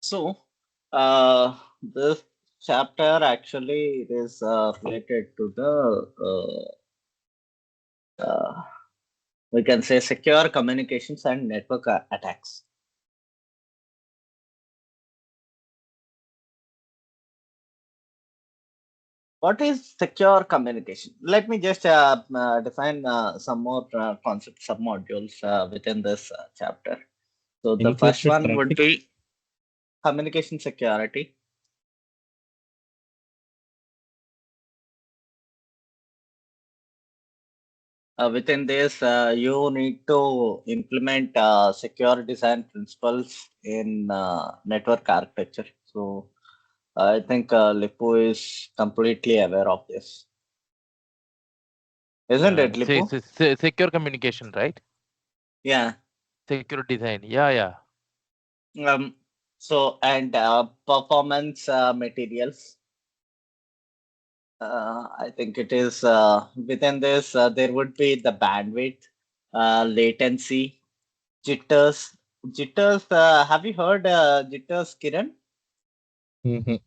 So, this chapter actually is related to the we can say secure communications and network attacks. What is secure communication? Let me just define some more concepts, submodules within this chapter. So the first Encrypted one would traffic. be communication security. Within this, you need to implement secure design principles in network architecture. So I think Lipu is completely aware of this, isn't it, Lipu? Secure communication, right? Yeah. Secure design. Yeah. Um. So and performance materials. I think it is within this. There would be the bandwidth, latency, jitters. Jitters. Have you heard jitters, Kiran? Mhm.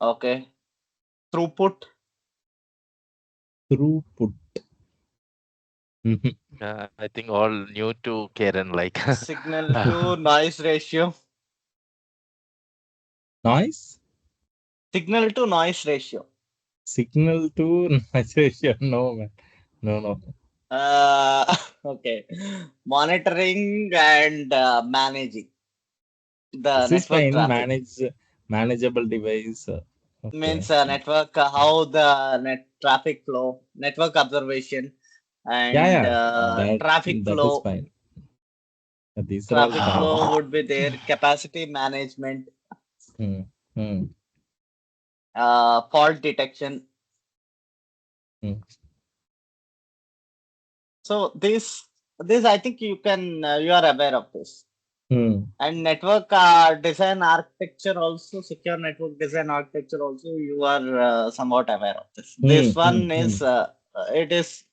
Okay. Throughput, Throughput. Mhm. I think all new to Karen, like. signal to noise ratio, Noise? signal to noise ratio. Signal to noise ratio. No, man. No. Okay. Monitoring and managing the This is network fine. traffic Manageable device. Okay. means network, how the net traffic flow, network observation, and Yeah. traffic That is flow. fine. These are all Traffic fine. flow would be there, capacity management, Hmm. Hmm. fault detection. Hmm. So this I think you can you are aware of this. Hmm. And network design architecture also, secure network design architecture also, you are somewhat aware of this. Hmm. This Hmm. one Hmm. is it is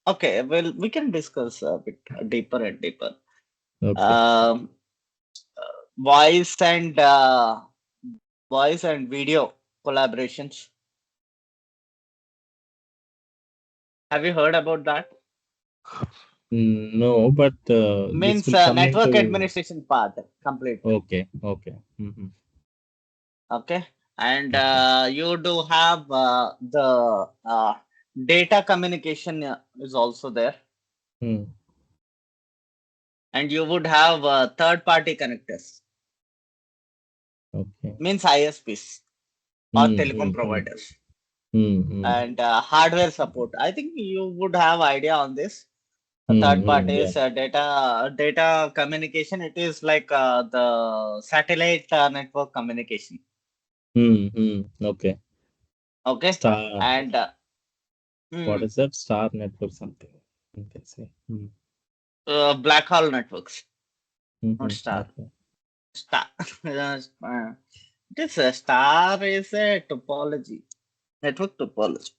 okay. Well, we can discuss a bit deeper and deeper. Okay. Um, voice and voice and video collaborations. Have you heard about that? No, but this Means will come network into. administration part complete. Okay. Mhm. Okay, and Okay. you do have the data communication is also there, Hmm. and you would have third party connectors, Okay. means ISPs or Hmm. telecom Hmm. Hmm. providers, Hmm. Hmm. and hardware support. I think you would have idea on this. Hmm. Third Hmm. Yeah. parties data communication. It is like the satellite network communication. Okay. Okay, Star. and What hmm, is that? Star network something. Okay. Say. black hole networks, not star. Okay. Star. This star is a topology, network topology.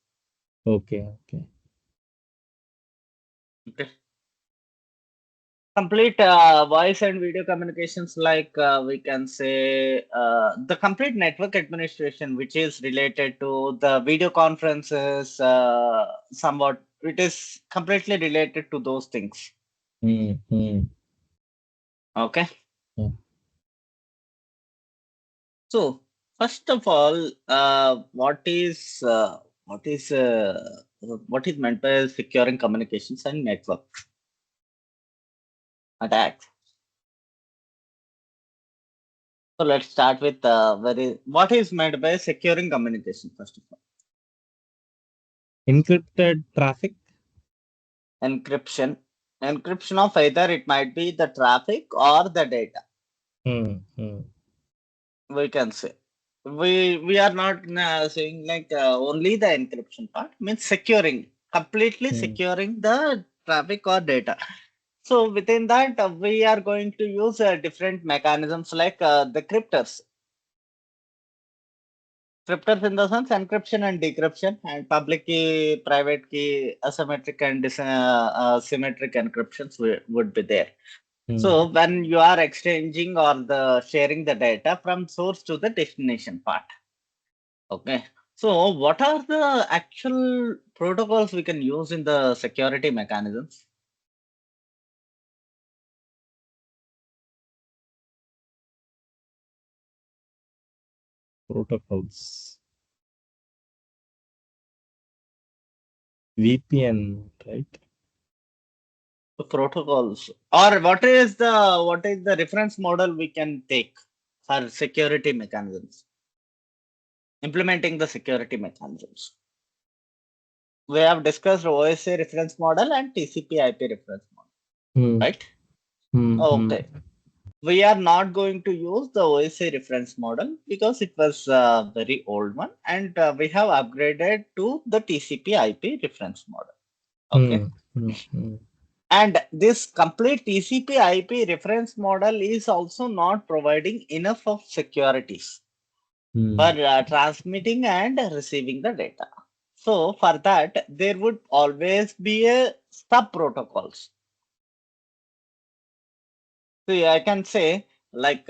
Okay. Okay. Complete voice and video communications, like we can say the complete network administration, which is related to the video conferences, somewhat. It is completely related to those things. Hmm. Okay. Yeah. So first of all, what is what is meant by securing communications and network attacks? So let's start with what is meant by securing communication first of all. Encrypted traffic. Encryption, encryption of either it might be the traffic or the data. Hmm. We can say we are not saying like only the encryption part, means securing, completely Hmm. securing the traffic or data. So within that, we are going to use different mechanisms like the cryptors. Cryptors in the sense encryption and decryption, and public key, private key, asymmetric and symmetric encryptions would be there. So when you are exchanging or the sharing the data from source to the destination part. Okay. So what are the actual protocols we can use in the security mechanisms? Protocols. VPN, right? The protocols, or what is the reference model we can take for security mechanisms, implementing the security mechanisms? We have discussed OSA reference model and TCP IP reference model, Hmm. right? Hmm. Okay. We are not going to use the OSA reference model because it was a very old one, and we have upgraded to the TCP IP reference model. Okay. And this complete TCP IP reference model is also not providing enough of securities for transmitting and receiving the data. So for that, there would always be a sub protocols. See, I can say, like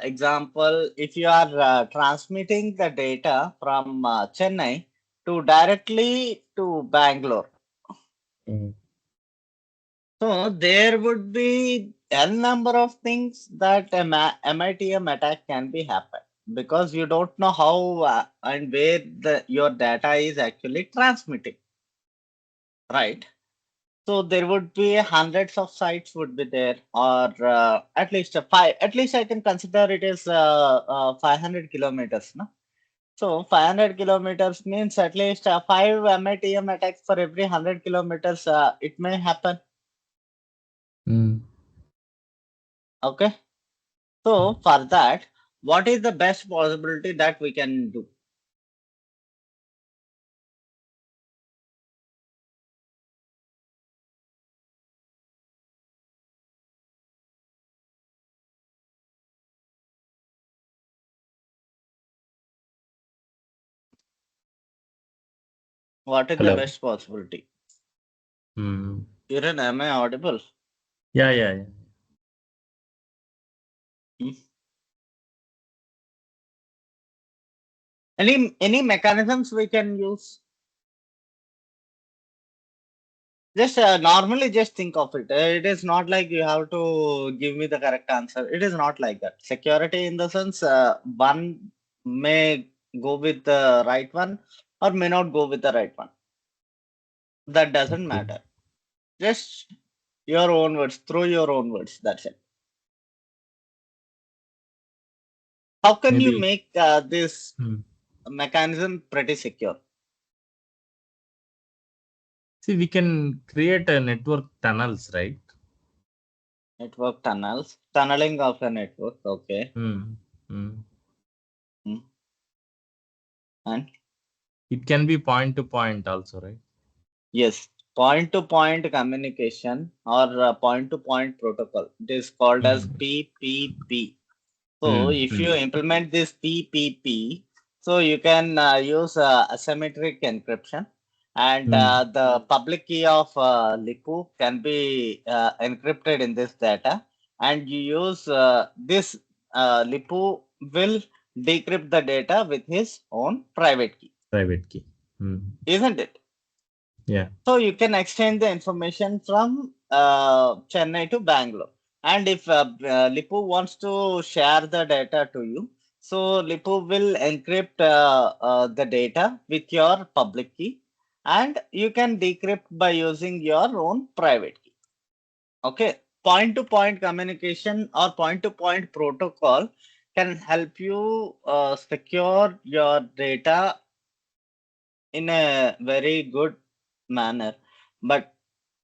example, if you are transmitting the data from Chennai to directly to Bangalore, so there would be n number of things that a MITM attack can be happen because you don't know how and where your data is actually transmitting, right? So there would be hundreds of sites would be there, or at least five. At least I can consider it is 500 kilometers, no? So 500 kilometers means at least five MITM attacks for every 100 kilometers. It may happen. Okay. So for that, what is the best possibility that we can do? What is the Hello. best possibility? Kiran, am I audible? Yeah. Hmm? Any mechanisms we can use? Just normally just think of it. It is not like you have to give me the correct answer. It is not like that. Security in the sense one may go with the right one or may not go with the right one. That doesn't matter. Just your own words, through your own words. That's it. How can you Maybe. make this mechanism pretty secure? See, we can create a network tunnels, right? Network tunnels, tunneling of a network. Okay. Hmm. And It can be point to point also, right? yes, point to point communication or point to point protocol. It is called as PPP. So if you implement this PPP, so you can use asymmetric encryption, and the public key of Lipu can be encrypted in this data, and you use this Lipu will decrypt the data with his own private key, Private key. isn't it? Yeah. So you can exchange the information from Chennai to Bangalore. And if Lipu wants to share the data to you, so Lipu will encrypt the data with your public key, and you can decrypt by using your own private key. Okay. Point to point communication or point to point protocol can help you secure your data in a very good manner. But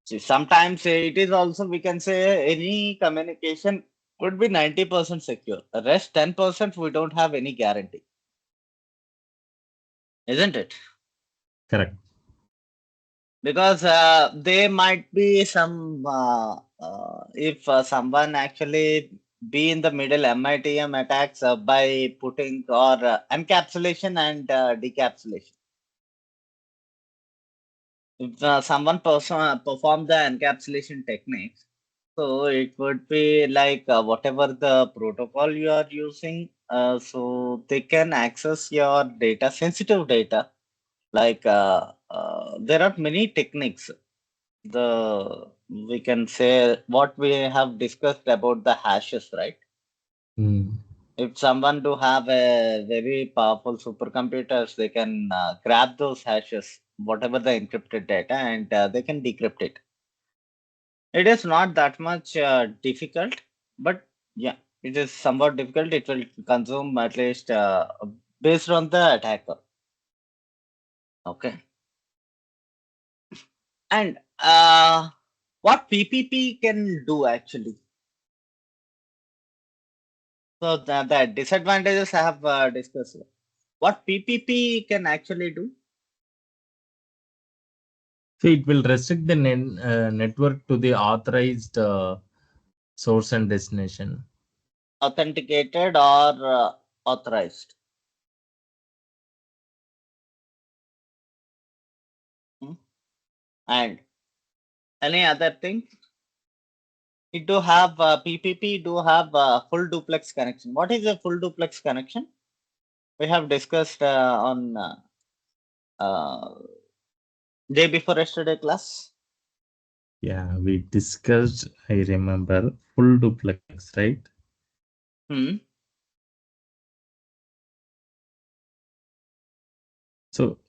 see, sometimes it is also, we can say, any communication could be 90% secure. The rest 10% we don't have any guarantee, isn't it? Correct. Because there might be some, if someone actually be in the middle MITM attacks by putting or encapsulation and decapsulation. If someone perform the encapsulation techniques, So it would be like whatever the protocol you are using, so they can access your data, sensitive data. Like there are many techniques. We can say what we have discussed about the hashes, right? If someone do have a very powerful supercomputers, they can grab those hashes, whatever the encrypted data, and they can decrypt it. It is not that much difficult, but yeah, it is somewhat difficult. It will consume at least based on the attacker. Okay. And what PPP can do actually? So the disadvantages I have discussed. What PPP can actually do? So it will restrict the network to the authorized source and destination. Authenticated or authorized? Hmm? And any other thing? It do have PPP do have full duplex connection. What is a full duplex connection? We have discussed on day before yesterday class. Yeah, we discussed, I remember, full duplex, right? Hmm. So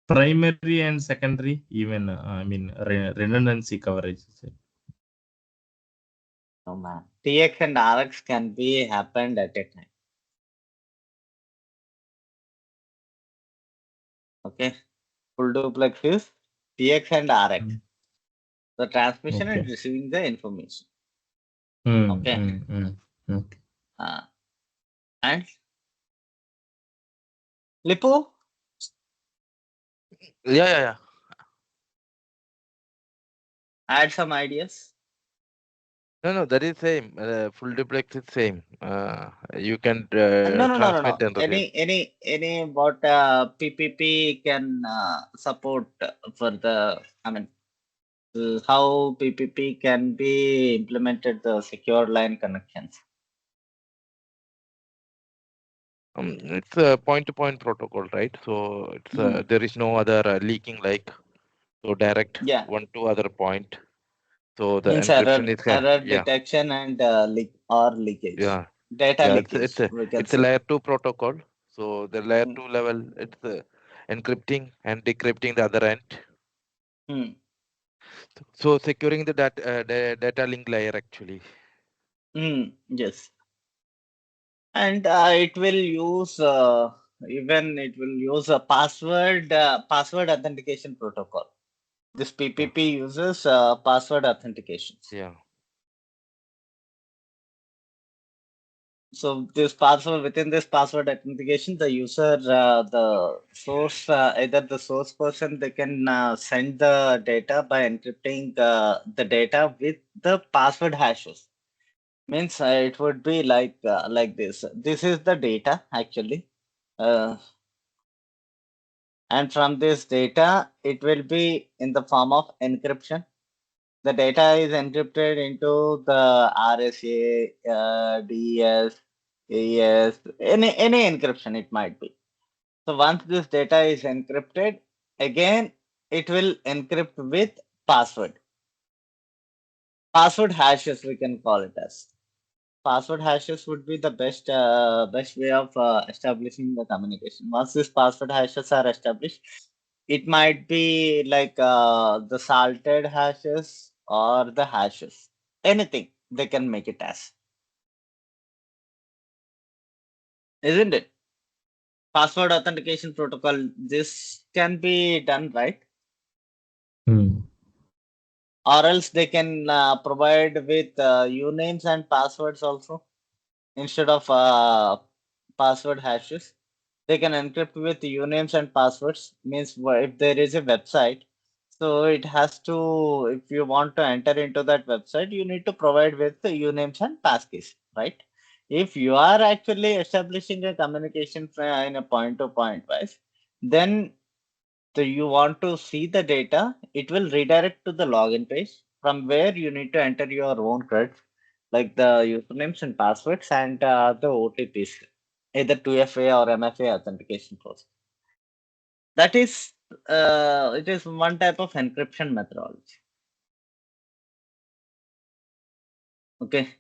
primary and secondary, even I mean redundancy coverage. Oh man, TX and RX can be happened at a time. Okay, full duplex is TX and RX. The transmission and Okay. receiving the information. Mm, Okay. mm, mm. Okay. And Lipu, Yeah. add some ideas. No, that is same. Full duplex is same. You can No. transmit and receive. Any what PPP can support for the, I mean, how PPP can be implemented the secure line connections. It's a point-to-point protocol, right? So it's there is no other leaking like so direct Yeah, one to other point. So the means encryption is error yeah, detection and leakage, yeah, data yeah. leakage, we can It's a say. layer 2 protocol. So the layer Mm, 2 level, it's encrypting and decrypting the other end. mm, So securing the data link layer actually. yes. And it will use even it will use a password authentication protocol. This Yeah, PPP uses password authentications. yeah. So this password, within this password authentication, the user, the source, either the source person, they can send the data by encrypting the data with the password hashes. Means it would be like this. This is the data actually, uh, and from this data, it will be in the form of encryption. The data is encrypted into the RSA, DES, AES, any encryption it might be. So once this data is encrypted, again it will encrypt with password. Password hashes we can call it as. Password hashes would be the best way of establishing the communication. Once these password hashes are established, it might be like the salted hashes or the hashes. Anything they can make it as, isn't it? Password authentication protocol. This can be done, right? Or else they can provide with unames and passwords also instead of password hashes. They can encrypt with unames and passwords. Means if there is a website, so it has to, if you want to enter into that website, you need to provide with the unames and passkeys, right? If you are actually establishing a communication in a point to point wise, then you want to see the data, it will redirect to the login page. from where you need to enter your own credits, like the usernames and passwords and the OTPs, either 2FA or MFA authentication process. That is, it is one type of encryption methodology. Okay.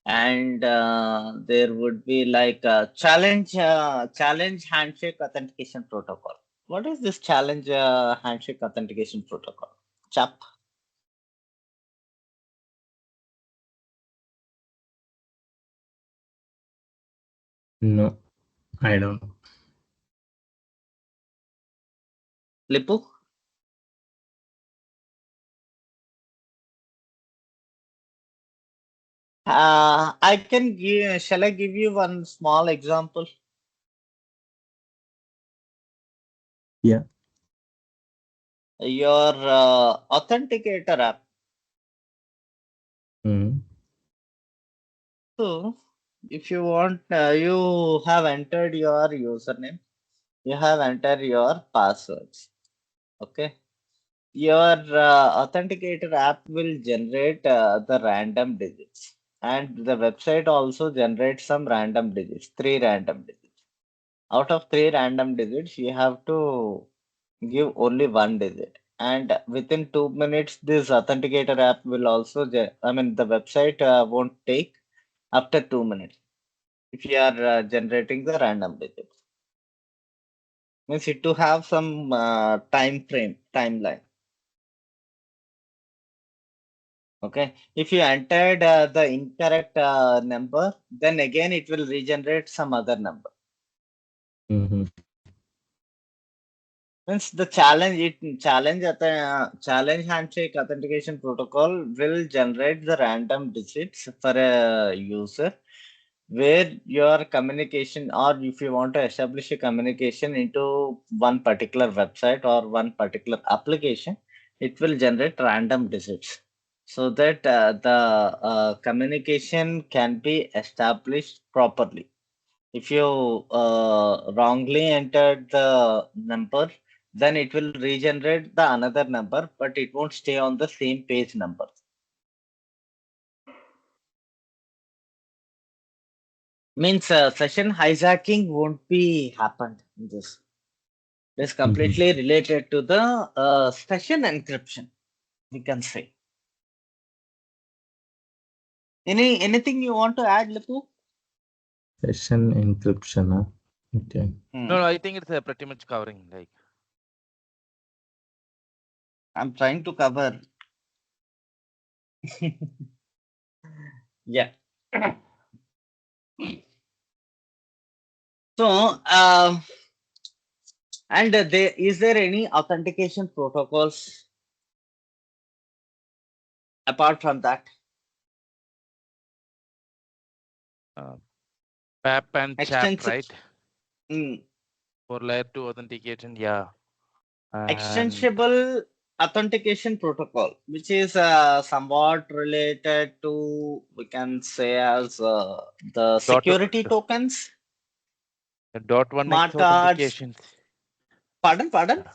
And there would be like a challenge handshake authentication protocol. What is this challenge handshake authentication protocol? Chap. No, I don't know. Lipu? I can give, shall I give you one small example? Yeah. Your authenticator app. Mm. So, if you want, you have entered your username, you have entered your passwords. Okay. Your authenticator app will generate the random digits, and the website also generates some random digits, 3 random digits. Out of 3 random digits, you have to give only one digit, and within 2 minutes, this authenticator app will also, I mean, the website won't take after 2 minutes if you are generating the random digits. Means it to have some timeline. Okay, if you entered the incorrect number, then again it will regenerate some other number. Mm-hmm. Means the challenge handshake authentication protocol will generate the random digits for a user, where your communication, or if you want to establish a communication into one particular website or one particular application, it will generate random digits, so that the communication can be established properly. If you wrongly entered the number, then it will regenerate the another number, but it won't stay on the same page number. Means session hijacking won't be happened in this. It's completely related to the session encryption, we can say. Anything you want to add, Lipu? Session encryption. Huh? Okay. No, I think it's pretty much covering. Like, I'm trying to cover. Yeah. So, and is there any authentication protocols apart from that? PAP and CHAP, Extensive. right? Mm, For layer 2 authentication, yeah. And extensible authentication protocol, which is somewhat related to, we can say, as the security tokens, .1x smart cards. authentication. Pardon?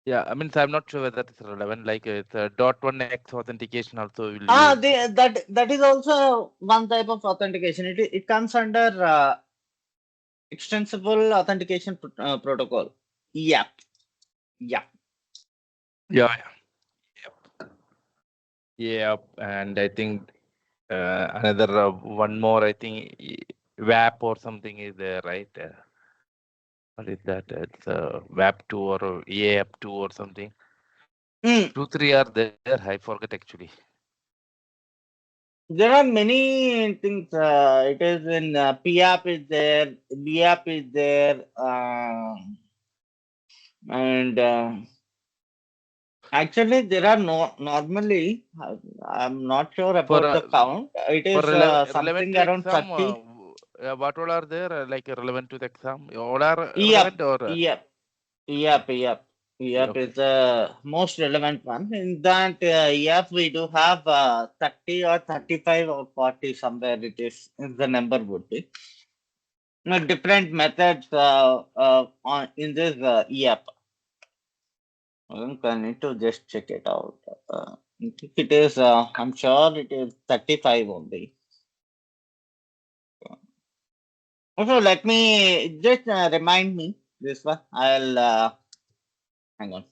Yeah, I mean, so I'm not sure whether it's relevant. Like, it's a .1x authentication also will use. That is also one type of authentication. It comes under extensible authentication protocol. Yep. Yeah. Yep. And I think another one more, I think WAP or something is there, right? What is that? It's WAP 2 or EAP 2 or something. 2, 3 are there. I forget actually. There are many things. It is in PAP is there, BAP is there, and actually there are normally. I'm not sure about the count. It For is relevant something to around exam, 30. what all are there like relevant to the exam? All are Yep, relevant or? yep is the most relevant one. In that, yep, we do have 30 or 35 or 40 somewhere. It is the number would be. Different methods on in this EAP. I think I need to just check it out. I think it is, I'm sure it is 35 only. Also, let me just remind me this one. I'll hang on.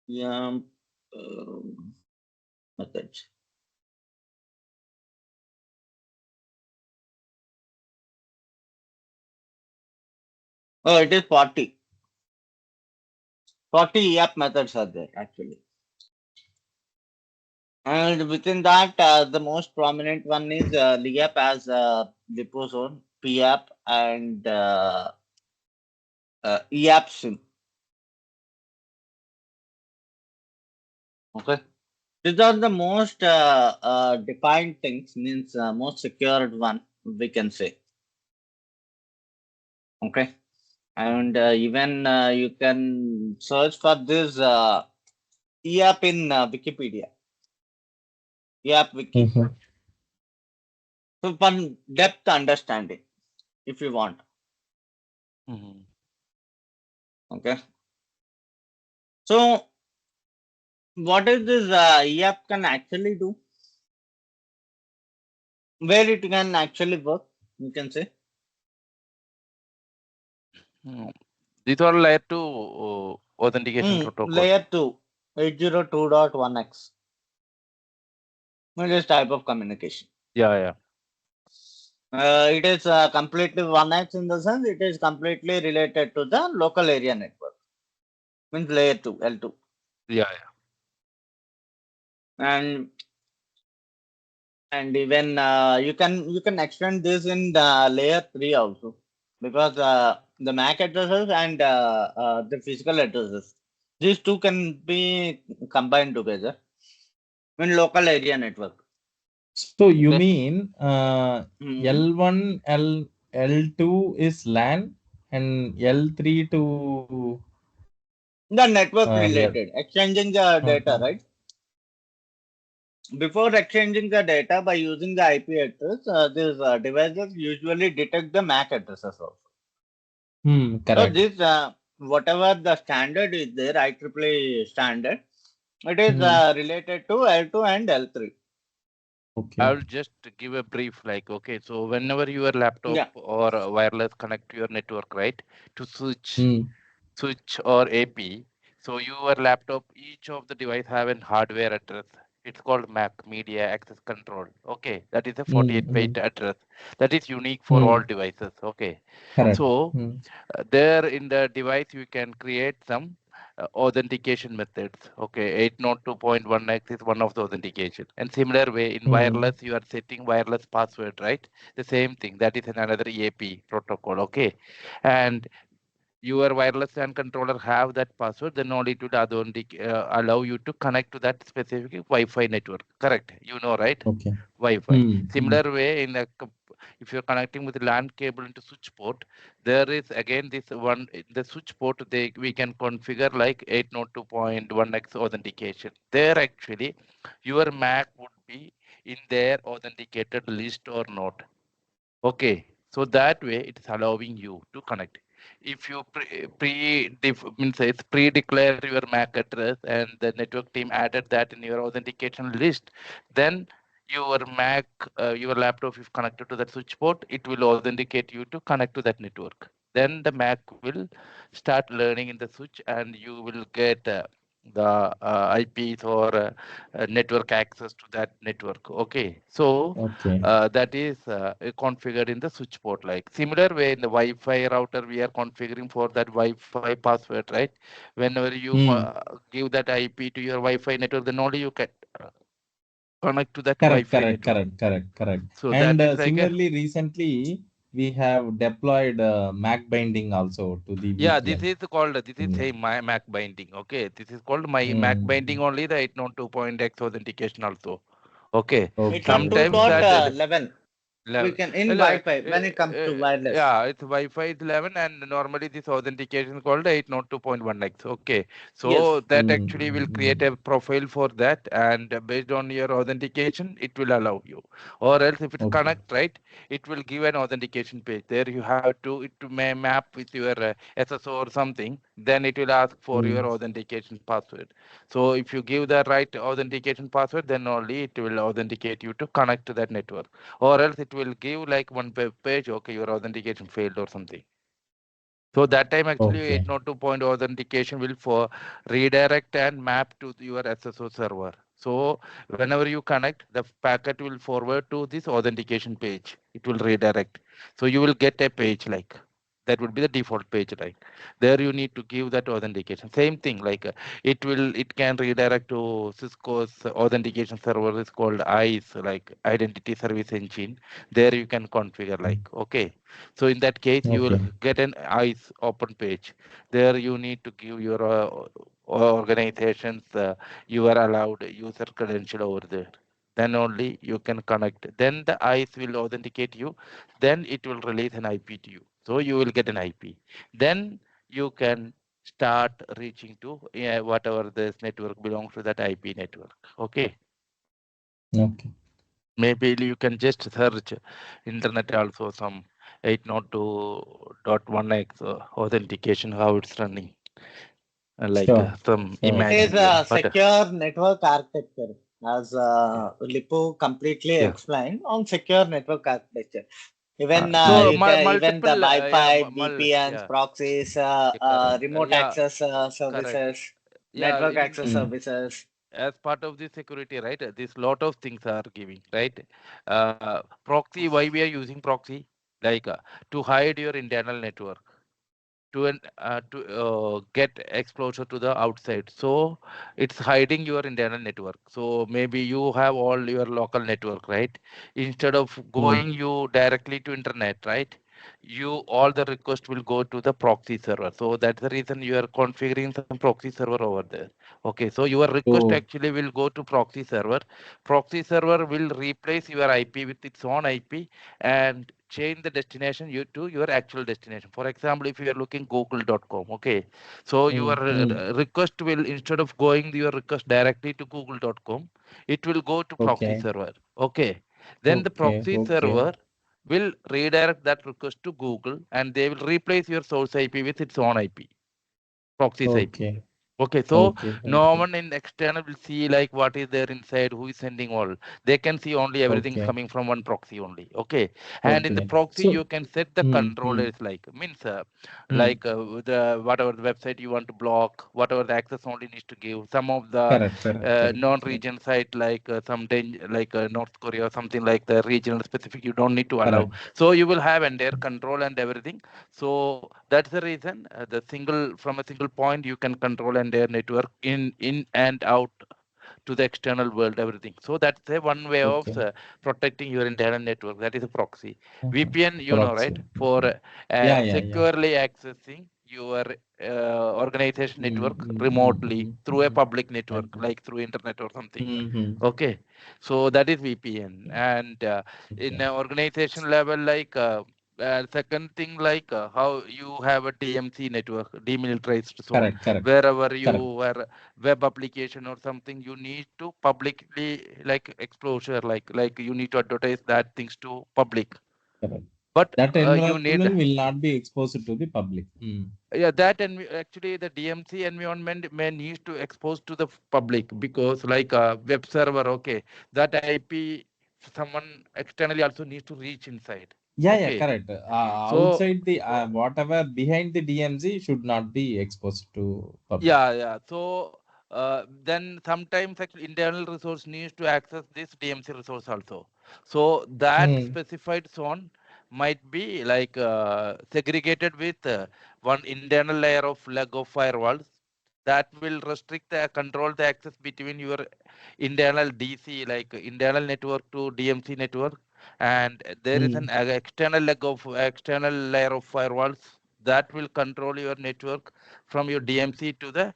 Yeah, methods. Oh, it is 40. 40 EAP methods are there actually. And within that, the most prominent one is LEAP as depot zone, PAP, and EAP SIM. Okay. These are the most defined things, means most secured one, we can say. Okay. And even you can search for this EAP in Wikipedia, EAP Wiki. Mhm. So for depth understanding, if you want. Mhm. Okay. So what is this EAP can actually do? Where it can actually work, you can say. Mm. These are layer 2 authentication protocol. Layer 2, 802.1x. It is type of communication. Yeah. It is completely 1x in the sense it is completely related to the local area network. Means layer 2, L2. Yeah. And even you can extend this in the layer 3 also, because the MAC addresses and the physical addresses, these two can be combined together in local area network. So you Okay. mean Mhm. L1, L2 is LAN and L3 to The network L. related, exchanging the data, Uh-huh. right? Before exchanging the data by using the IP address, these devices usually detect the MAC addresses also. So Correct. this, whatever the standard is there, IEEE standard, it is related to L2 and L3. Okay. I will just give a brief like, okay, so whenever your laptop Yeah. or wireless connect to your network, right, to Hmm. switch or AP, so your laptop, each of the device have an hardware address. It's called MAC, Media Access Control. Okay, that is a 48-bit address. That is unique for all devices. Okay, Correct. so there in the device you can create some authentication methods. Okay, 802.1x is one of the authentication, and similar way in wireless you are setting wireless password, right? The same thing, that is another EAP protocol. Okay, and your wireless LAN controller have that password, then only it will allow you to connect to that specific Wi-Fi network. Correct? You know, right? Okay. Wi-Fi. Similar way, in the if you're connecting with the LAN cable into switch port, there is again this one, the switch port, we can configure like 802.1x authentication. There actually your Mac would be in their authenticated list or not. Okay, so that way it's allowing you to connect. If you pre-declare your MAC address and the network team added that in your authentication list, then your Mac, your laptop, if connected to that switch port, it will authenticate you to connect to that network. Then the Mac will start learning in the switch, and you will get the IPs or network access to that network. Okay, so that is configured in the switch port. Like similar way in the Wi-Fi router, we are configuring for that Wi-Fi password, right? Whenever you give that IP to your Wi-Fi network, then only you can connect to that Wi-Fi network. Correct. So And that is like a similarly, recently we have deployed MAC binding also to the yeah. This VPN. is called same my MAC binding. Okay, this is called my MAC binding only, the 802.x authentication also. Okay, sometimes that 802.11. We can in Wi-Fi when it comes to wireless. Yeah, it's Wi-Fi is 11, and normally this authentication is called 802.1x. Okay, so Yes. that actually will create a profile for that, and based on your authentication, it will allow you. Or else, if it's connect, right, it will give an authentication page. There you have to may map with your SSO or something. Then it will ask for your authentication password. So if you give the right authentication password, then only it will authenticate you to connect to that network, or else it will give like one page, okay, your authentication failed or something. So that time actually 802 point authentication will for redirect and map to your SSO server. So whenever you connect, the packet will forward to this authentication page. It will redirect. So you will get a page like that would be the default page, like there you need to give that authentication. Same thing, like it can redirect to Cisco's authentication server is called ICE, like Identity Service Engine. There you can configure like, okay. So in that case, you will get an ICE open page. There you need to give your organizations, you are allowed user credential over there. Then only you can connect. Then the ICE will authenticate you. Then it will release an IP to you. So you will get an IP. Then you can start reaching to whatever this network belongs to, that IP network. Okay. Maybe you can just search internet also some 802.1x authentication, how it's running, like some It is imagine a here. But secure network architecture, as Lippu completely yeah. explained on secure network architecture. Even So you can even the multiple, Wi-Fi, VPNs, yeah, proxies, correct. remote Yeah, access correct. services, Yeah, network in access services. as part of the security, right? This lot of things are giving, right? Proxy, why we are using proxy? Like to hide your internal network, to get exposure to the outside. So it's hiding your internal network. So maybe you have all your local network, right? Instead of going you directly to internet, right? You all the request will go to the proxy server. So that's the reason you are configuring some proxy server over there. Okay, so your request actually will go to proxy server. Proxy server will replace your IP with its own IP and change the destination you to your actual destination. For example, if you are looking google.com, okay, so your request will, instead of going your request directly to google.com, it will go to proxy server. Okay, then the proxy server will redirect that request to Google, and they will replace your source IP with its own IP, proxy's IP. Okay, so no one in external will see like what is there inside, who is sending all. They can see only everything is coming from one proxy only. Okay, and in the proxy you can set the controllers, like means like the whatever the website you want to block, whatever the access only needs to give. Some of the non-region site like some like North Korea or something like the regional specific, you don't need to allow. So you will have entire control and everything. So that's the reason the single from a single point you can control entire network in and out to the external world, everything. So that's a one way of protecting your internal network. That is a proxy. VPN, you know, right? For securely accessing your organization network remotely through a public network, like through internet or something. Okay, so that is VPN. And in an organization level, like second thing, like how you have a DMC network, demilitarized zone, wherever you are web application or something, you need to publicly like exposure, like you need to advertise that things to public. But you need, yeah, that, and actually the DMC environment may need to expose to the public, because like a web server, okay, that IP someone externally also needs to reach inside. Okay, so yeah. So then sometimes actually internal resource needs to access this DMC resource also. So that specified zone might be like segregated with one internal layer of leg of firewalls that will restrict the control the access between your internal DC, like internal network to DMC network, and there is an external leg of external layer of firewalls that will control your network from your DMC to the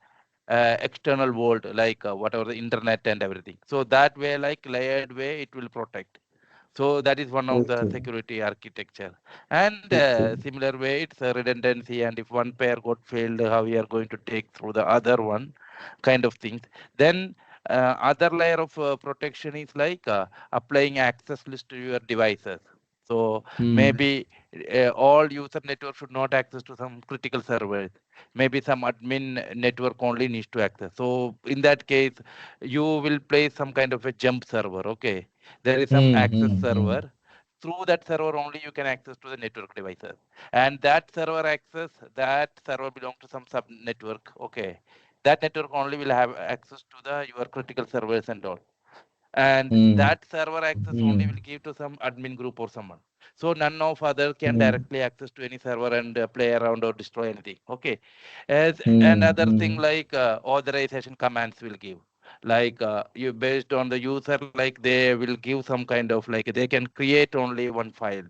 external world, like whatever the internet and everything. So that way, like layered way, it will protect. So that is one of the Okay. security architecture. And Okay. similar way, it's a redundancy. And if one pair got failed, how we are going to take through the other one, kind of things. Then other layer of protection is like applying access list to your devices. So maybe all user network should not access to some critical servers. Maybe some admin network only needs to access. So in that case, you will place some kind of a jump server. Okay, there is some access server. Through that server only you can access to the network devices, and that server access, that server belongs to some sub network. Okay, that network only will have access to the your critical servers and all, and that server access only will give to some admin group or someone. So none of other can directly access to any server and play around or destroy anything. Okay, as another thing like authorization commands will give, like you based on the user, like they will give some kind of, like they can create only one file,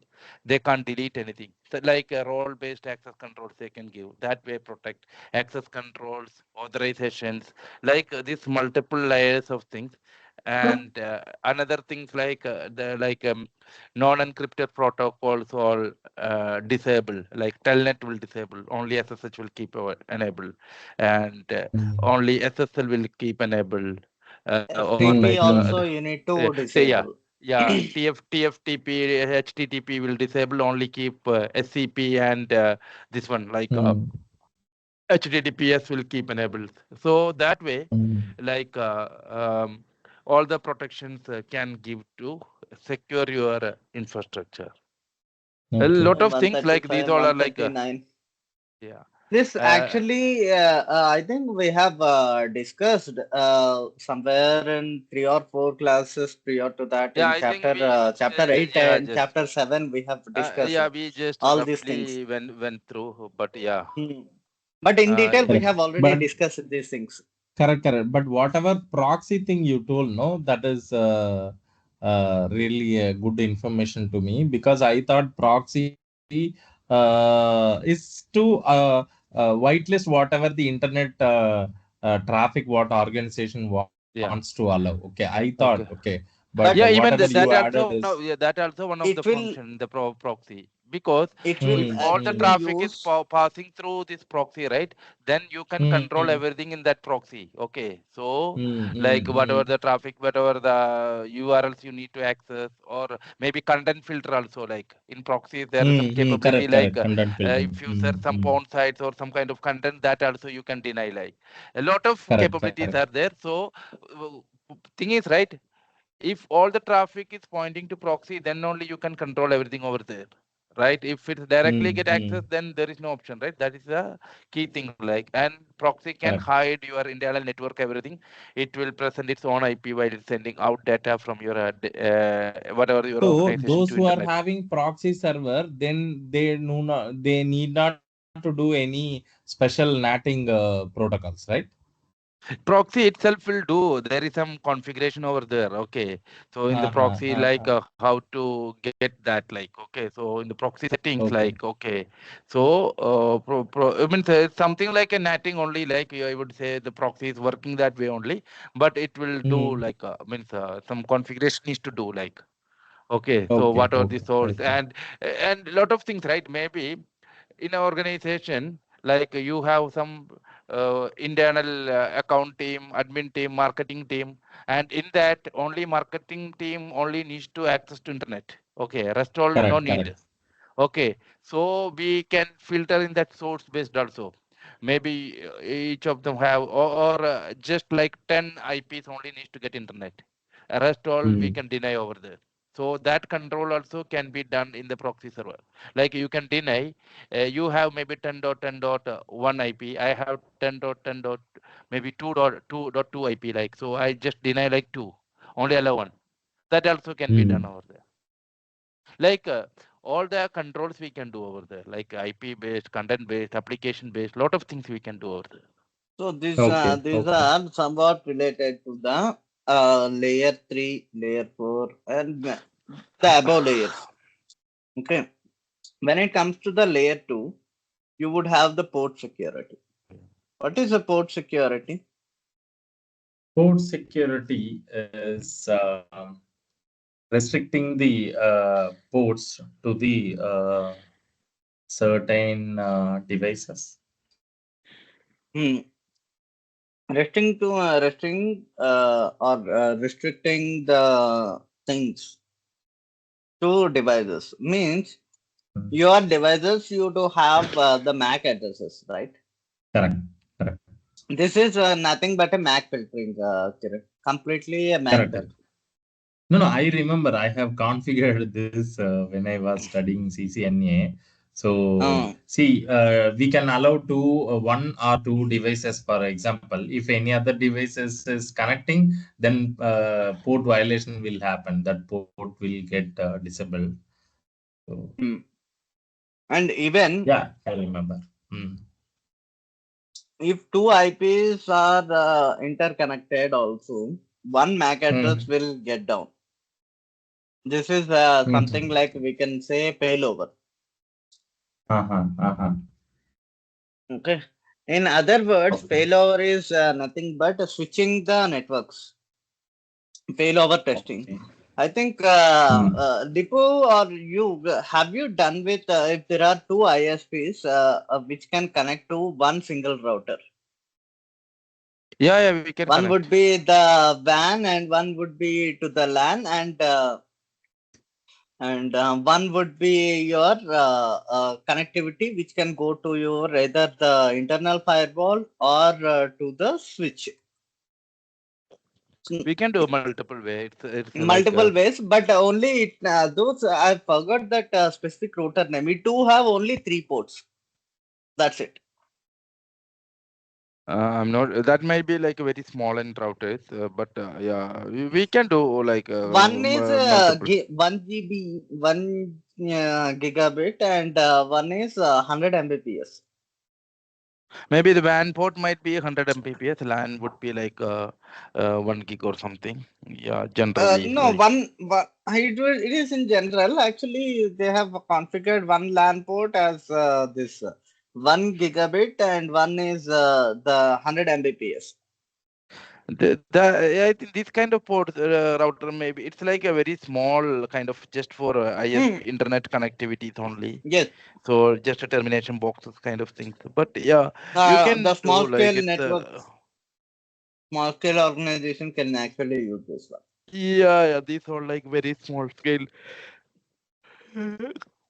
they can't delete anything. So like role based access controls they can give, that way protect access controls, authorizations, like these multiple layers of things. And another things like the like non-encrypted protocols all disable, like telnet will disable, only SSH will keep enabled, and only SSL will keep enabled, or FTP like also you need to say yeah, disable. yeah, TFTP, HTTP will disable, only keep SCP, and this one like HTTPS will keep enabled. So that way, like all the protections can give to secure your infrastructure. A Okay. lot of things like these 135, all are like 139. yeah. This Uh, actually, I think we have discussed somewhere in 3 or 4 classes prior to that yeah, in I think we chapter 8 yeah, and just chapter 7 we have discussed yeah, we just all these things. roughly went through, but yeah. Hmm. But in detail, we Correct. have already But discussed these things. correct. But whatever proxy thing you told, no, that is really good information to me, because I thought proxy is to whitelist whatever the internet traffic what organization wants to Yeah. allow. Okay, I thought Okay. okay, but But Yeah, whatever even you that added also is. yeah, that also one of the it will function in the proxy, because it will if all the actually traffic is use. passing through this proxy, right, then you can control Hmm. everything in that proxy. Okay, so Hmm. like Hmm. whatever Hmm. the traffic, whatever the URLs you need to access, or maybe content filter also, like in proxies there is some capability like Content filtering. if you search some porn sites or some kind of content, that also you can deny. Like a lot of capabilities Correct. are there. So thing is, right, if all the traffic is pointing to proxy, then only you can control everything over there, right? If it directly get access, then there is no option, right? That is the key thing. Like, and proxy can Correct. hide your internal network, everything. It will present its own IP while it's sending out data from your whatever your So organization those to who are internet. having proxy server, then they need not to do any special NATing protocols, right? Proxy itself will do, there is some configuration over there. Okay, so in the proxy, like how to get that, like, okay, so in the proxy settings, Okay. like, okay, so I mean it's something like a natting only, like I would say the proxy is working that way only, but it will do like means some configuration needs to do, like, okay, so what are the source, Okay. and a lot of things, right? Maybe in an organization, like you have some internal account team, admin team, marketing team, and in that only marketing team only needs to access to internet. Okay, rest all no Correct. need. Okay, so we can filter in that source based also. Maybe each of them have, or just like 10 IPs only needs to get internet. Rest all we can deny over there. So that control also can be done in the proxy server. Like you can deny, you have maybe 10.10.1 IP. I have 10.10. Maybe 2.2 IP. Like, so I just deny like 2, only allow 1. That also can be done over there. Like all the controls we can do over there, like IP based, content based, application based, lot of things we can do over there. So Okay. these are somewhat related to the layer 3, layer 4, and the above layers. Okay. When it comes to the layer 2, you would have the port security. What is a port security? Port security is restricting the ports to the certain devices. Hmm. Restricting the things to devices means Mm. your devices you do have the MAC addresses, right? Correct. Correct. This is nothing but a MAC filtering, Kiran. Completely a MAC Correct. filter. No, no, I remember I have configured this when I was studying CCNA. So, Uh, see, we can allow one or two devices, for example. If any other devices is connecting, then port violation will happen. That port will get disabled. So, hmm. And even yeah, I remember. Mm. if two IPs are interconnected, also one MAC address Mm. will get down. This is something Mm. like we can say failover. Uh-huh, uh-huh. Okay. In other words, Okay. failover is nothing but switching the networks. Failover testing. Okay. I think Mm. Dipu or you have you done with if there are two ISPs which can connect to one single router. Yeah, we can One connect. would be the WAN and one would be to the LAN and one would be your connectivity which can go to your either the internal firewall or to the switch. We can do multiple ways. It's like Multiple ways, but only those I forgot that specific router name. We do have only three ports. That's it. I'm not. That might be like a very small and routers, but yeah, we can do like One is multiple. 1 GB, 1 gigabit, and one is 100 Mbps. Maybe the WAN port might be 100 Mbps. LAN would be like 1 gig or something. Yeah, generally No, like. it is in general. Actually, they have configured one LAN port as this 1 gigabit, and one is the 100 Mbps. I think this kind of port router maybe it's like a very small kind of just for Hmm. ISP internet connectivities only. Yes, So just a termination boxes kind of things. But yeah, you can the do like it's small scale organization can actually use this one. yeah, these are like very small scale.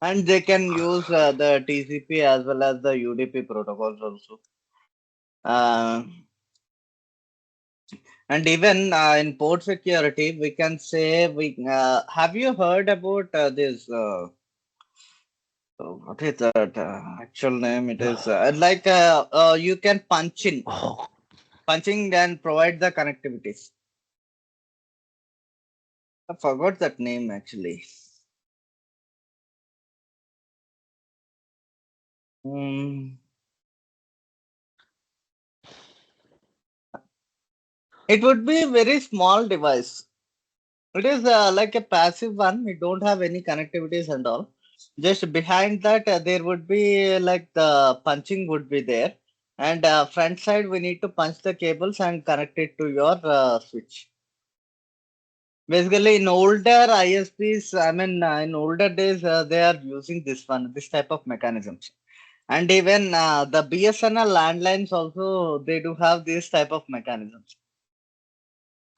And they can use the TCP as well as the UDP protocols also. Uh, and even in port security, we can say we have you heard about this? What is that actual name? It is like you can Oh, punching and provide the connectivities. I forgot that name actually. Hmm. It would be a very small device. It is like a passive one. We don't have any connectivities and all. Just behind that, there would be like the punching would be there. And front side, we need to punch the cables and connect it to your switch. Basically, in older ISPs, I mean, in older days, they are using this type of mechanisms. And even the BSNL landlines also, they do have this type of mechanisms.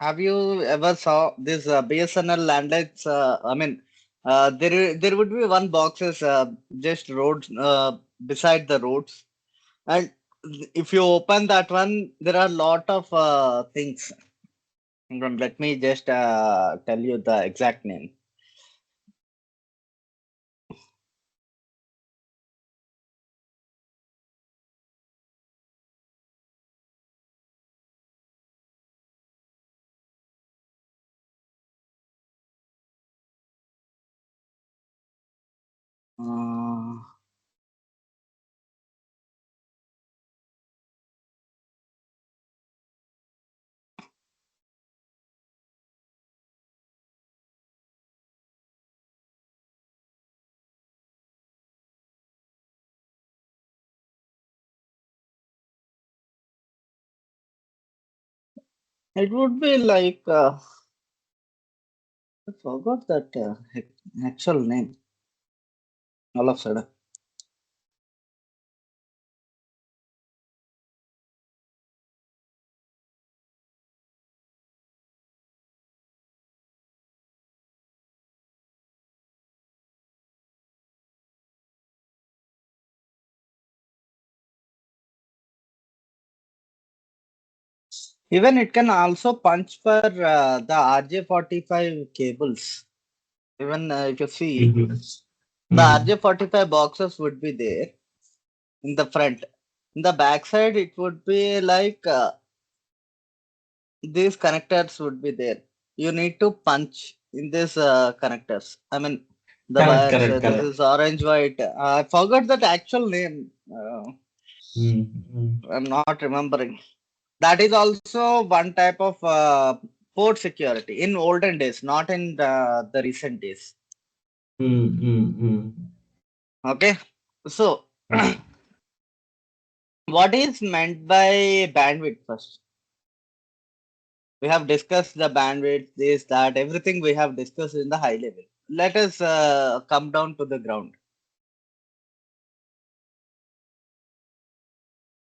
Have you ever saw this BSNL landlines? I mean, there would be one boxes just roads beside the roads, and if you open that one, there are a lot of things. Hang on, let me just tell you the exact name. Uh, it would be like I forgot that actual name. All of a sudden. Even it can also punch for the RJ45 cables. Even if you see, Mhm. the Mhm. RJ45 boxes would be there in the front. In the back side, it would be like these connectors would be there. You need to punch in these connectors. I mean, the Correct, wires. correct, This correct. is orange white. I forgot that actual name. Mm-hmm. I'm not remembering. That is also one type of port security in olden days, not in the recent days. Mm-hmm. Okay. So, what is meant by bandwidth first? We have discussed the bandwidth, this, that, everything we have discussed in the high level. Let us come down to the ground.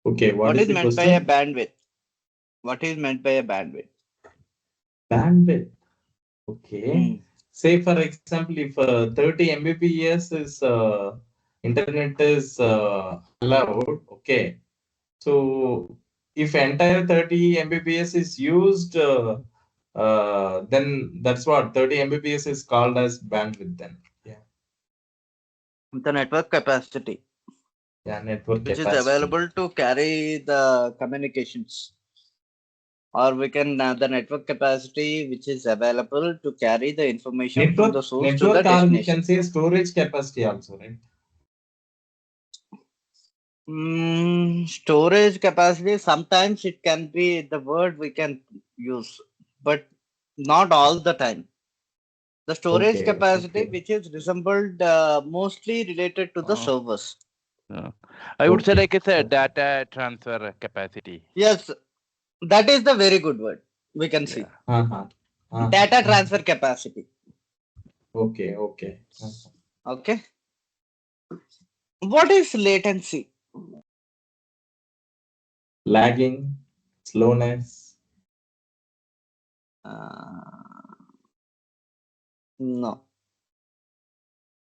Okay, what What is is the meant by a question? bandwidth? What is meant by a bandwidth? Bandwidth. Okay. Hmm. Say for example, if 30 Mbps is internet is allowed, okay. So if entire 30 Mbps is used, then that's what 30 Mbps is called as bandwidth then. Yeah. The network capacity, Yeah, network which is capacity. available to carry the communications, or we can the network capacity which is available to carry the information from the source to the Network, or we destination. can say storage capacity also, right? Storage capacity, sometimes it can be the word we can use, but not all the time. The storage Okay, capacity, okay, which is resembled mostly related to the Uh, servers. I would say okay, like it's a okay. data transfer capacity. Yes, that is the very good word we can Yeah. see. Uh-huh. Uh-huh. Data Uh-huh. transfer capacity. Okay, okay. Uh-huh. Okay. What is latency? Lagging, slowness. Uh, no.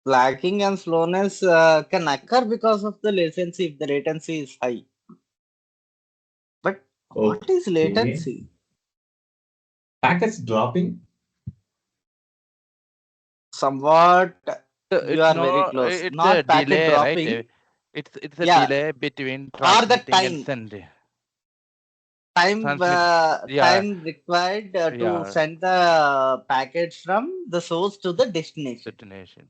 Lagging and slowness can occur because of the latency if the latency is high. But what is Okay. latency? Packets dropping. Somewhat So you it's are very no, close. it's a Not packet delay, right? dropping. It's a Yeah. delay between Or the transmitting and time. sending. Time Transmit. Yeah, time required to yeah. send the packets from the source to the destination. Destination.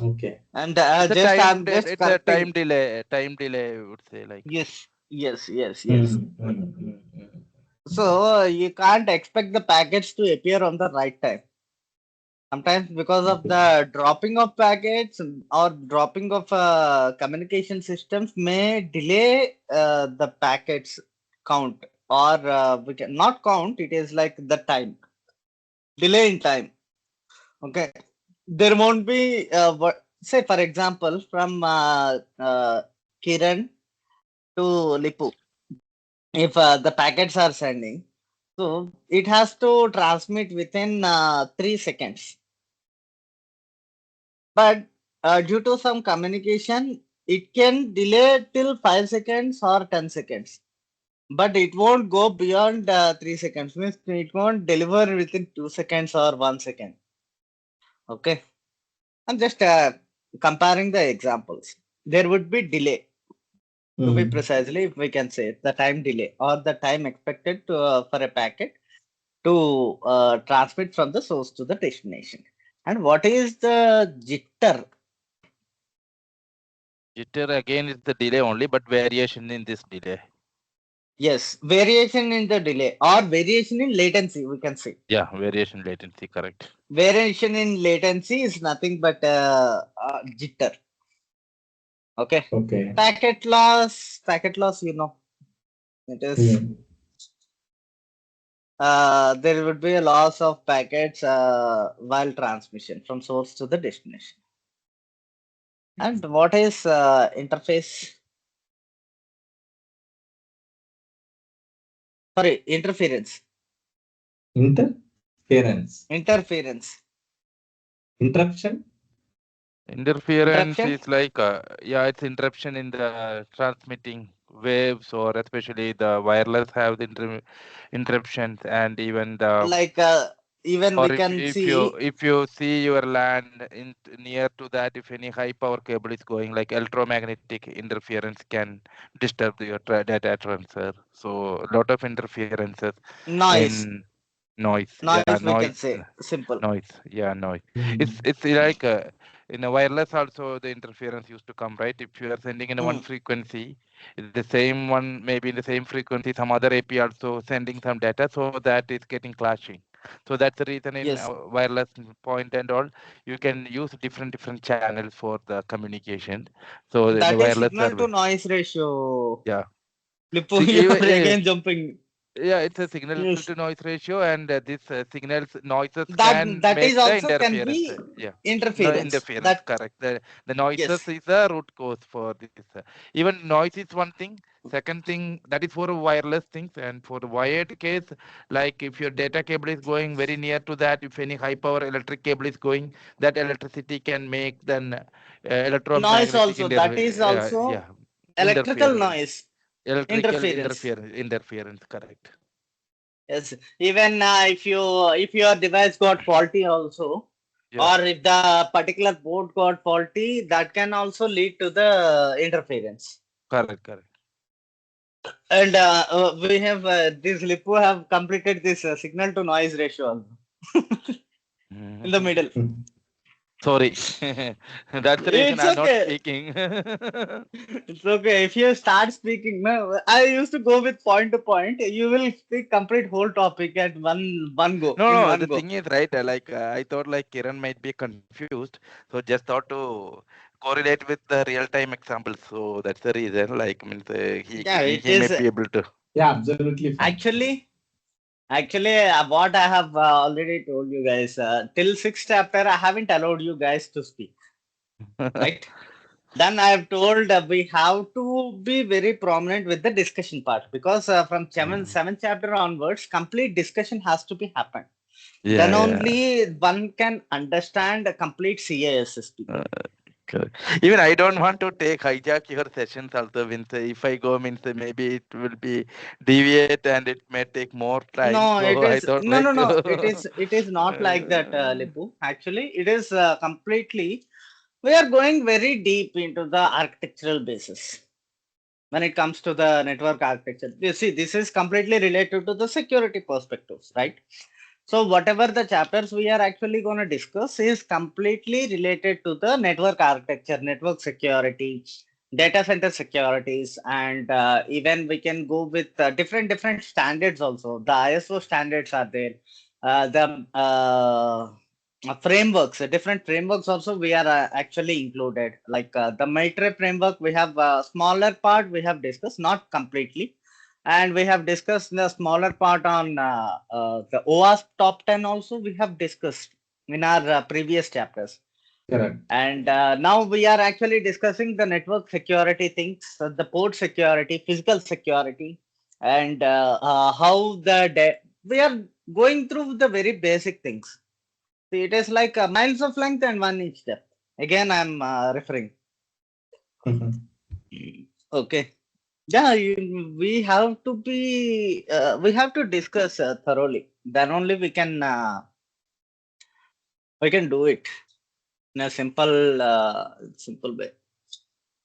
Okay. And It's a just time. I'm just It's a correcting. time delay. Time delay. I would say like. Yes, yes, yes, yes. Mm, mm, mm, mm. So you can't expect the packets to appear on the right time. Sometimes because of Okay. the dropping of packets or dropping of communication systems may delay the packets count, or we can not count. It is like the time delay in time. Okay, there won't be say for example from Kiran to Lipu. If the packets are sending, so it has to transmit within 3 seconds. But due to some communication, it can delay till 5 seconds or 10 seconds. But it won't go beyond 3 seconds. Means it won't deliver within 2 seconds or 1 second. Okay. I'm just comparing the examples. There would be delay, to be Mm. precisely, if we can say the time delay or the time expected to, for a packet to transmit from the source to the destination. And what is the jitter? Jitter again is the delay only, but variation in this delay. Yes, variation in the delay or variation in latency, we can say. Yeah, variation latency, correct. Variation in latency is nothing but jitter. Okay. Okay. Packet loss, it is Mm. there would be a loss of packets while transmission from source to the destination. And what is interface? Sorry, interference. Interference. Interference. Interruption. Interference Interruption? is like, yeah, it's interruption in the transmitting waves, or especially the wireless have the interruptions, and even the, Like even or we can see. if you see your land in near to that, if any high power cable is going, like electromagnetic interference can disturb your data transfer. So a lot of interferences Noise. in noise. Yeah, Noise, we noise. can say. Simple. Noise, yeah, noise. Mm. It's like in a wireless also the interference used to come, right? If you are sending in a one Mm, frequency, the same one maybe in the same frequency, some other AP also sending some data, so that is getting clashing. So that's the reason in yes. wireless point and all, you can use different channels for the communication. So in the That is wireless signal to service, noise ratio. yeah. Lippu, See, you are again jumping. yeah, it's a signal Yes. to noise ratio, and this signals noises can That make is the also can interference. be Yeah, no interference. interference, That correct. The noises yes. is the root cause for this. Even noise is one thing. Second thing, that is for wireless things, and for the wired case, like if your data cable is going very near to that, if any high power electric cable is going, that electricity can make then Noise electromagnetic also. That is also yeah, electrical interference, noise. electrical Interference. interference, correct. Yes. Even if your device got faulty also, Yeah, or if the particular board got faulty, that can also lead to the interference. correct, correct. And we have this Lippo have completed this signal to noise ratio also in the middle. Mm. Sorry, that's the reason It's I'm not okay. speaking. It's okay. If you start speaking, no, I used to go with point to point. You will speak complete whole topic at one go No, in no, one the go. thing is, right, I thought like Kiran might be confused, so just thought to correlate with the real-time examples. So that's the reason, like, means Yeah, it he may is be able to. Yeah, absolutely fine. actually what I have already told you guys. Till sixth chapter, I haven't allowed you guys to speak. Right? Then I have told we have to be very prominent with the discussion part because from seventh chapter onwards, complete discussion has to be happen. Then Yeah, yeah. only one can understand a complete CISSP. Uh, correct. Even I don't want to take hijack your sessions also, means if I go, means maybe it will be deviate and it may take more time. No, it So I is thought like no. to. It is not like that, uh, Lipu. Actually, it is completely. We are going very deep into the architectural basis when it comes to the network architecture. You see, this is completely related to the security perspectives, right? So whatever the chapters we are actually going to discuss is completely related to the network architecture, network security, data center securities, and even we can go with different standards also. The ISO standards are there. The frameworks, different frameworks also we are actually included. Like the Maitre framework, we have a smaller part we have discussed, not completely, and we have discussed the smaller part on the OWASP top 10 also we have discussed in our previous chapters. Correct. And now we are actually discussing the network security things, the port security, physical security, and how we are going through the very basic things. See, it is like miles of length and 1 inch depth. Again, I'm referring. Mhm. Okay. Yeah, we have to be, we have to discuss thoroughly. Then only we can do it in a simple way.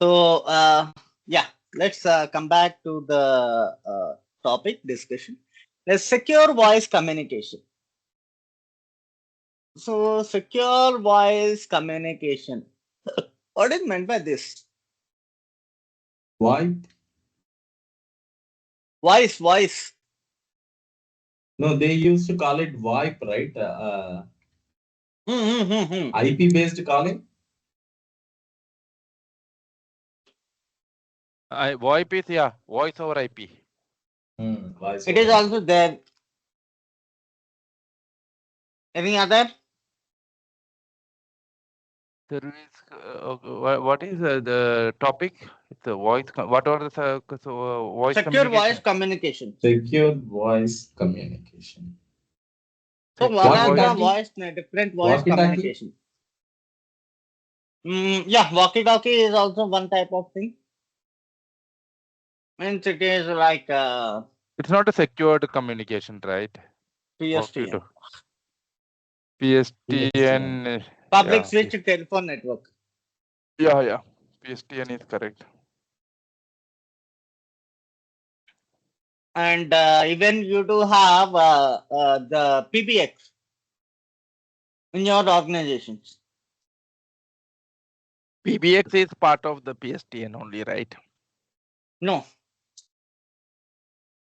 So, yeah, let's come back to the topic discussion. Let's secure voice communication. So, secure voice communication. What is meant by this? Why? Voice. No, they used to call it VoIP, right? Hmm. IP based calling. VoIP is, yeah, voice over IP. Voice It is over also IP. there. Any other? Service. What is the topic? It's a voice. What are the voice Secure communication? voice communication. Secure voice communication. So what Secure are the voice. different voice Walkie-talkie? communication? Yeah, walkie-talkie is also one type of thing. Means it is like It's not a secured communication, right? PSTN, PSTN. public Yeah. switch telephone network. Yeah. PSTN is correct. And even you do have the PBX in your organizations. PBX is part of the PSTN only, right? No,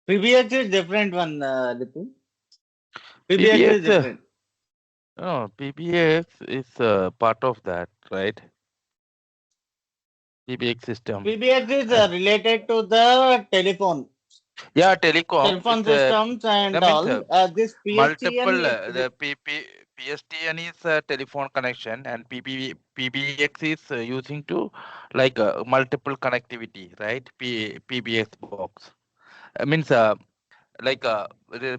PBX is different one, Ripu. PBX is PBX. different. No, PBX is part of that, right? PBX system. PBX is related to the telephone. Yeah, telecom. Telephone It's systems and that means all. This multiple. PSTN is PSTN is a telephone connection, and PBX is using to like multiple connectivity, right? PBX box. Means like the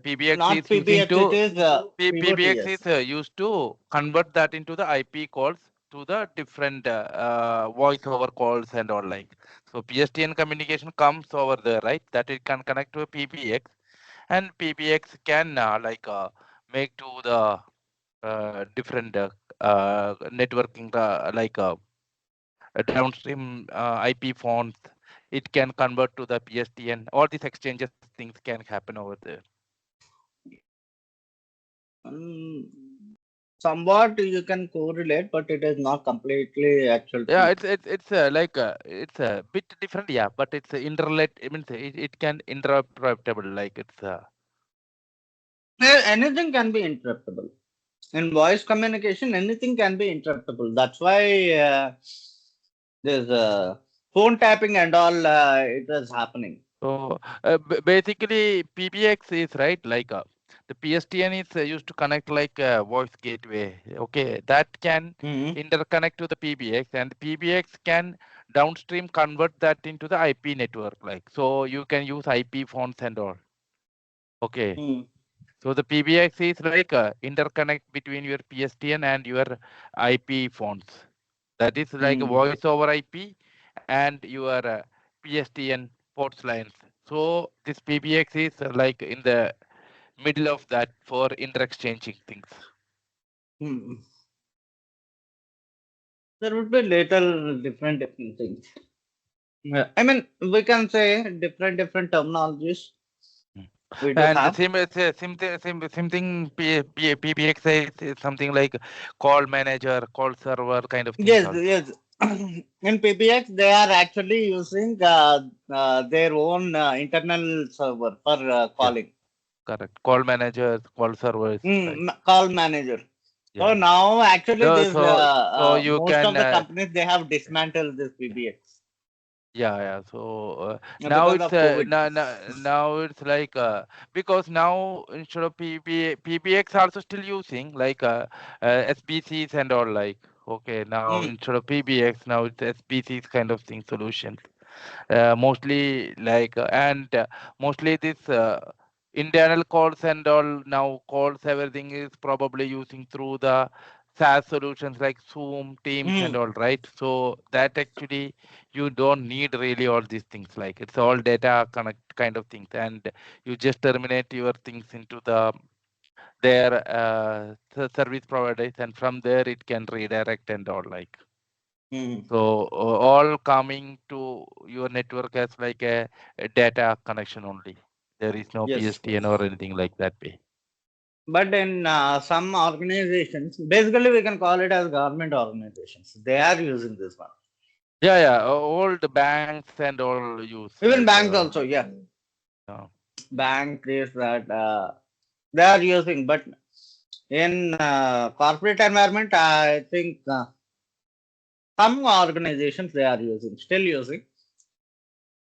PBX not is using PBX. It to is PBX POTS. is used to convert that into the IP calls to the different voice over calls and all like. So PSTN communication comes over there, right? That it can connect to a PBX, and PBX can make to the different networking like downstream IP phones. It can convert to the PSTN. All these exchanges things can happen over there. Somewhat you can correlate, but it is not completely actual Yeah, truth. it's it's a bit different, yeah, but it's interrelate. I mean, it can interruptible, like it's Anything can be interruptible. In voice communication, anything can be interruptible. That's why there's phone tapping and all. It is happening. so basically PBX is right, like the PSTN is used to connect like a voice gateway. Okay, that can Mhm. interconnect to the PBX, and the PBX can downstream convert that into the IP network. Like, so you can use IP phones and all. Okay. Mm. So the PBX is like a interconnect between your PSTN and your IP phones. That is like a Mm. voice over IP and your PSTN ports lines. So this PBX is like in the middle of that for inter-exchanging things. Mm. There would be little different things. Yeah. I mean, we can say different terminologies Mm. we do And the have. same thing PBX is something like call manager, call server kind of things Yes, also. yes. In PBX, they are actually using their own internal server for Yeah, calling. correct. Call managers, call servers, right? Call manager. So Yeah. now, actually, So this so you most of can the companies they have dismantled this PBX yeah. So now because it's of COVID. now it's like because now instead of PBX also still using like SBCs and all like okay now Mm, instead of PBX now it's SBCs kind of thing solutions. Mostly like and mostly this internal calls and all now calls everything is probably using through the SaaS solutions like Zoom, Teams and mm, all, right? So that actually you don't need really all these things, like it's all data connect kind of things, and you just terminate your things into their service providers, and from there it can redirect and all like. mm. So all coming to your network as like a data connection only. There is no Yes. PSTN or anything like that way. But in some organizations, basically we can call it as government organizations. They are using this one. Yeah. All the banks and all use Even like banks also, yeah. uh, Bank is that they are using, but in corporate environment, I think some organizations they are using, still using,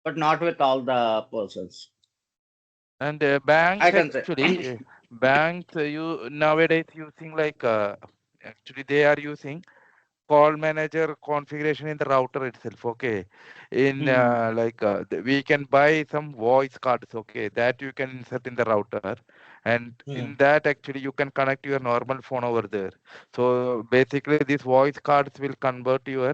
but not with all the persons. and I banks can say. actually banks you nowadays using like actually they are using call manager configuration in the router itself. Okay, in we can buy some voice cards. Okay, that you can insert in the router, and in that actually you can connect your normal phone over there. So basically, these voice cards will convert your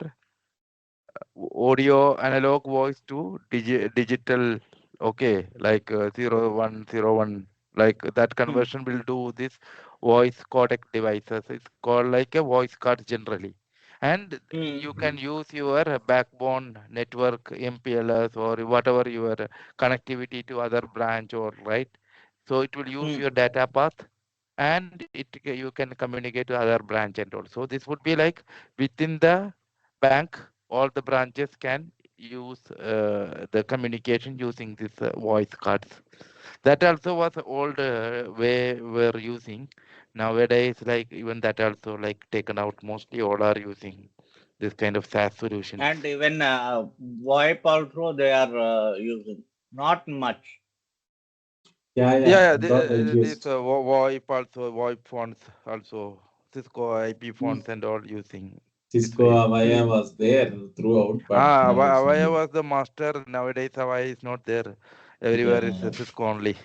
audio analog voice to digital. Okay, like 0101, like that conversion will do this voice codec devices. It's called like a voice card generally, and you can use your backbone network MPLS or whatever your connectivity to other branch or right. So it will use your data path, and you can communicate to other branch and also this would be like within the bank all the branches can use the communication using this voice cards. That also was old way we're using. Nowadays, like even that also like taken out. Mostly all are using this kind of SaaS solutions. And even VoIP also they are using. Not much. Yeah, Got this reduced. VoIP also, VoIP phones also, Cisco IP phones and all using. It's Cisco very Avaya was there throughout, but now it's Avaya only. was the master. Nowadays, Avaya is not there. Everywhere is Yeah. Cisco only.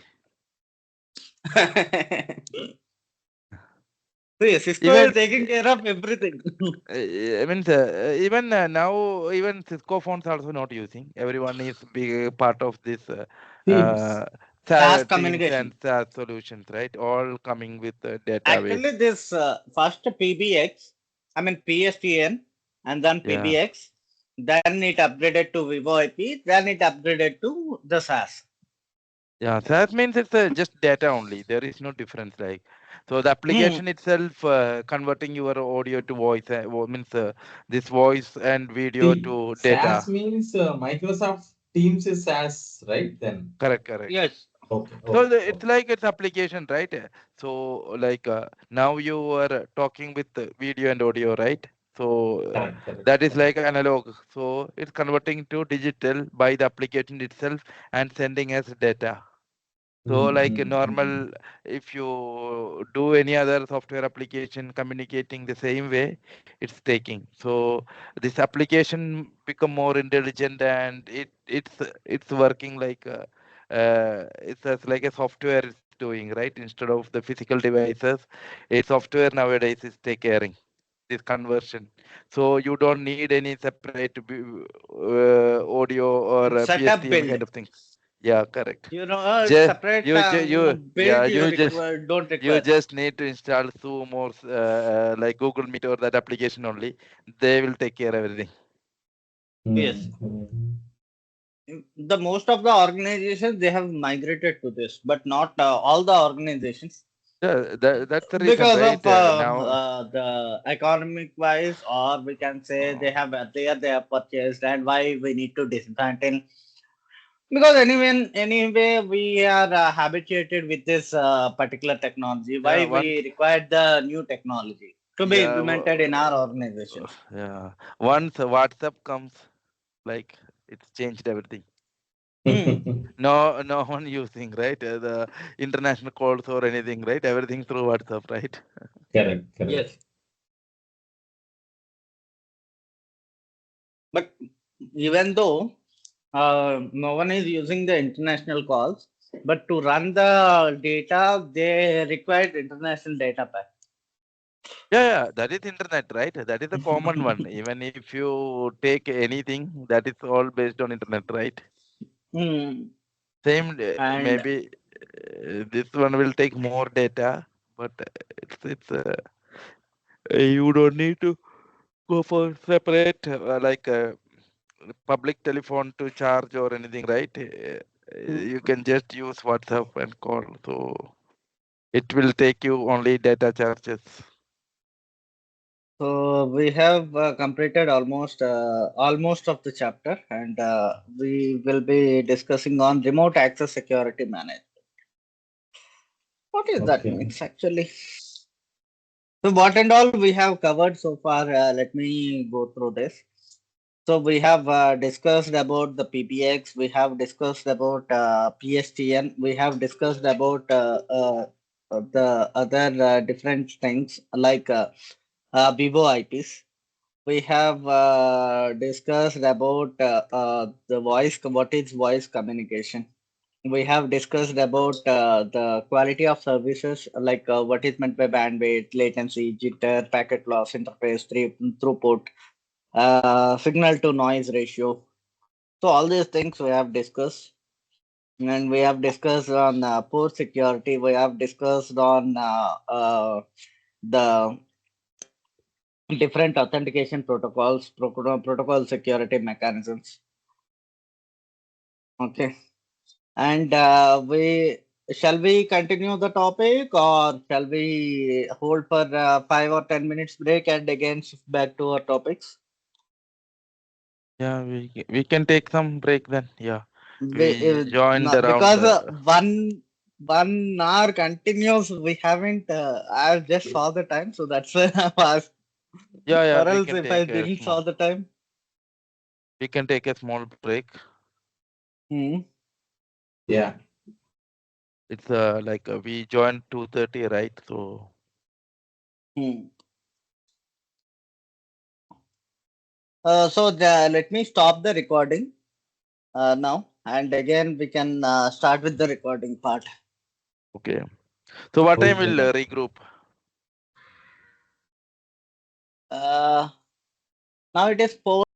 See, Cisco is Even taking care of everything. I mean, even now, even Cisco phones also not using. Everyone is big part of this Teams. Teams and communication. SaaS solutions, right? All coming with database. Actually, this first PBX, I mean PSTN, and then Yeah. PBX, then it upgraded to Vivo IP, then it upgraded to the SaaS. Yeah, so that means it's just data only. There is no difference. Like, so the Hmm. application itself converting your audio to voice means this voice and video to SaaS data. means Microsoft Teams is SaaS, right? Then. Correct, correct. Yes. Okay, So okay, it's okay. like it's application, right? So like now you are talking with video and audio, right? So Correct, correct. that is like analog. So it's converting to digital by the application itself and sending as data. So like a Mm. normal, if you do any other software application communicating the same way, it's taking. So this application become more intelligent and it's working like it's as like a software is doing, right? Instead of the physical devices, a software nowadays is take caring this conversion. So you don't need any separate audio or Setup PSTN build. kind of things. Yeah, correct. Separate build you require, don't You require. just need to install Zoom or like Google Meet or that application only. They will take care of everything. Yes. Mm. The most of the organizations they have migrated to this, but not all the organizations Yeah, that's the reason, because of right? Now, the economic wise, or we can say they have they have purchased, and why we need to dismantle. Because anyway, we are habituated with this particular technology. yeah, Why we require the new technology to be yeah, implemented in our organizations? yeah. Once WhatsApp comes, like it's changed everything. Hmm. No one using, right? The international calls or anything, right? Everything through WhatsApp, right? Correct, correct. Yes, but even though no one is using the international calls, but to run the data, they required international data pack. Yeah, that is internet, right? That is a common one. Even if you take anything, that is all based on internet, right? Hmm. Same, And maybe this one will take more data, but you don't need to go for separate like public telephone to charge or anything, right? You can just use WhatsApp and call, so it will take you only data charges. so we have completed almost of the chapter, and we will be discussing on remote access security management. What is that Okay. means actually? So what and all we have covered so far. Let me go through this. So we have discussed about the PBX. We have discussed about PSTN. We have discussed about the other different things like Vivo IPs. We have discussed about the what is voice communication. We have discussed about the quality of services, like what is meant by bandwidth, latency, jitter, packet loss, interface, throughput, signal to noise ratio. So all these things we have discussed, and we have discussed on port security. We have discussed on the different authentication protocols, protocol security mechanisms. Okay. And we shall we continue the topic, or shall we hold for 5 or 10 minutes break and again shift back to our topics? Yeah, we can take some break then. Yeah, We, we joined around. because 1 hour continuous, we haven't. I just saw the time, so that's why I asked. Yeah, Or we else, can if I take a didn't small. saw the time. We can take a small break. Hmm. Yeah. It's like we joined 2:30, right? So Hmm. Let me stop the recording now, and again we can start with the recording part. okay. So what time Okay will then. regroup? Uh, Now it is 4.